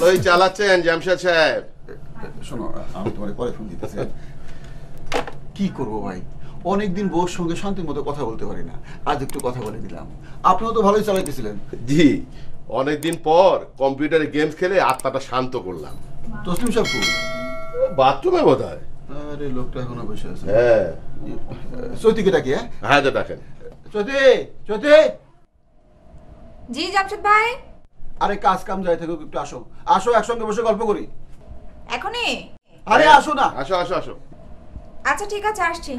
যতই চালাচ্ছেন জামশেদ সাহেব। শোনো, আমি তোমার পরে ফোন দিতেছি। কি করবো ভাই, অনেকদিন বউর সঙ্গে শান্তির মতো কথা বলতে পারি না, আজ একটু কথা বলে দিলাম। আপনিও তো ভালোই চালাইতেছিলেন। জি, অনেকদিন পর কম্পিউটারে গেমস খেলে আত্মাটা শান্ত করলাম। তসলিম সাহেব খুব বাথরুমে বোধ হয়। আরে লোকটা এখনো বসে আছে। হ্যাঁ, চৈতিকে ডাকি। হ্যাঁ হ্যাঁ, তো ডাকেন। চৈতি, চৈতি। জি জামশেদ ভাই। আরে কাজ কাম যাই থাকুক, একটু আসো, আসো একসঙ্গে বসে গল্প করি। এখনই? আরে আসো না। আসো আসো আসো। আচ্ছা ঠিক আছে, আসছি।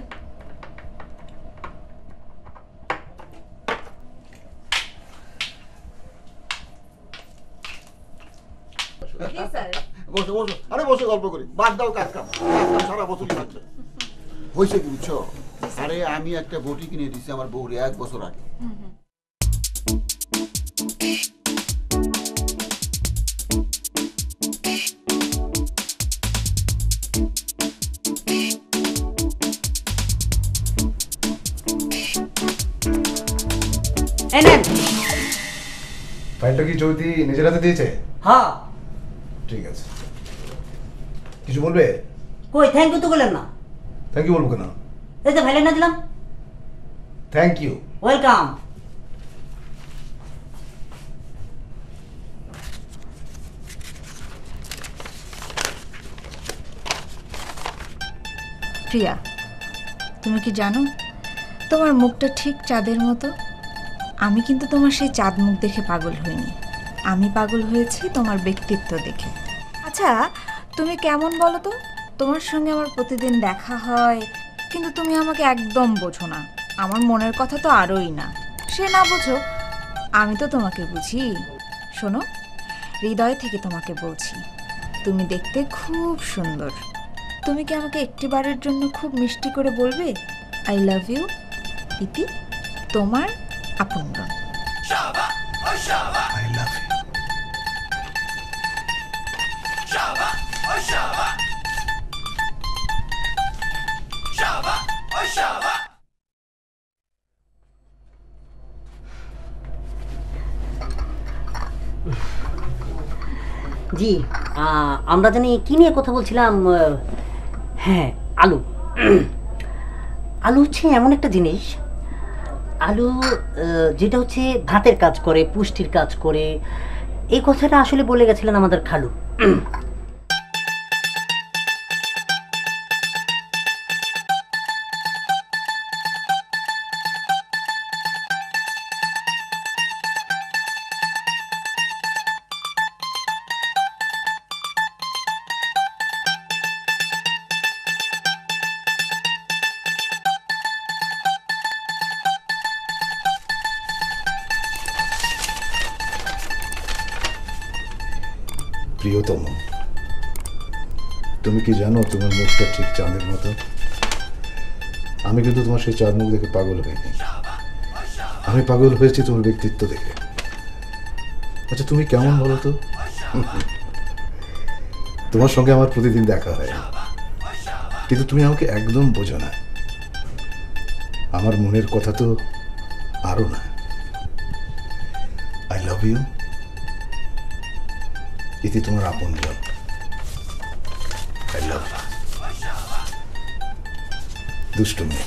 জি স্যার। বসো বসো, আরে বসে গল্প করি, বাদ দাও কাজ কাম, কাজ কাম সারা বছরই থাকবে। হয়েছে কি বুঝছো, আরে আমি একটা বটি কিনে দিচ্ছি আমার বউরে 1 বছর আগে। ফাইলটা কি চৌধুরী নিজের হাতে দিয়েছে? হ্যাঁ। ঠিক আছে, কিছু বলবে? কই থ্যাংক ইউ তো বললেন না। থ্যাংক ইউ বলবো কেন? এই যে ফাইলে না দিলাম। Thank you. ওয়েলকাম। প্রিয়া, তুমি কি জানো তোমার মুখটা ঠিক চাঁদের মতো? আমি কিন্তু তোমার সেই চাঁদ মুখ দেখে পাগল হইনি, আমি পাগল হয়েছি তোমার ব্যক্তিত্ব দেখে। আচ্ছা তুমি কেমন বলো তো? তোমার সঙ্গে আমার প্রতিদিন দেখা হয়, কিন্তু তুমি আমাকে একদম বোঝো না। আমার মনের কথা তো আরোই না, সে না বোঝো, আমি তো তোমাকে বুঝি। শোনো, হৃদয় থেকে তোমাকে বলছি, তুমি দেখতে খুব সুন্দর। তুমি কি আমাকে একটিবারের জন্য খুব মিষ্টি করে বলবে আই লাভ ইউ? ইতি, তোমার আপনজন। I love you. জি, আমরা জানি কি নিয়ে কথা বলছিলাম। হ্যাঁ, আলু। আলু হচ্ছে এমন একটা জিনিস, আলু যেটা হচ্ছে ভাতের কাজ করে, পুষ্টির কাজ করে। এই কথাটা আসলে বলে গেছিলেন আমাদের খালু। প্রিয়তম, তুমি কি জানো তোমার মুখটা ঠিক চাঁদের মতো? আমি কিন্তু তোমার সেই চাঁদ মুখ দেখে পাগল হইনি, আমি পাগল হয়েছি তোমার ব্যক্তিত্ব দেখে। আচ্ছা তুমি কেমন বলো তো? তোমার সঙ্গে আমার প্রতিদিন দেখা হয়, কিন্তু তুমি আমাকে একদম বোঝো না। আমার মনের কথা তো আরো না। I love you. ইতি তোমার আপনজন। I love you. দুষ্টু মেয়ে।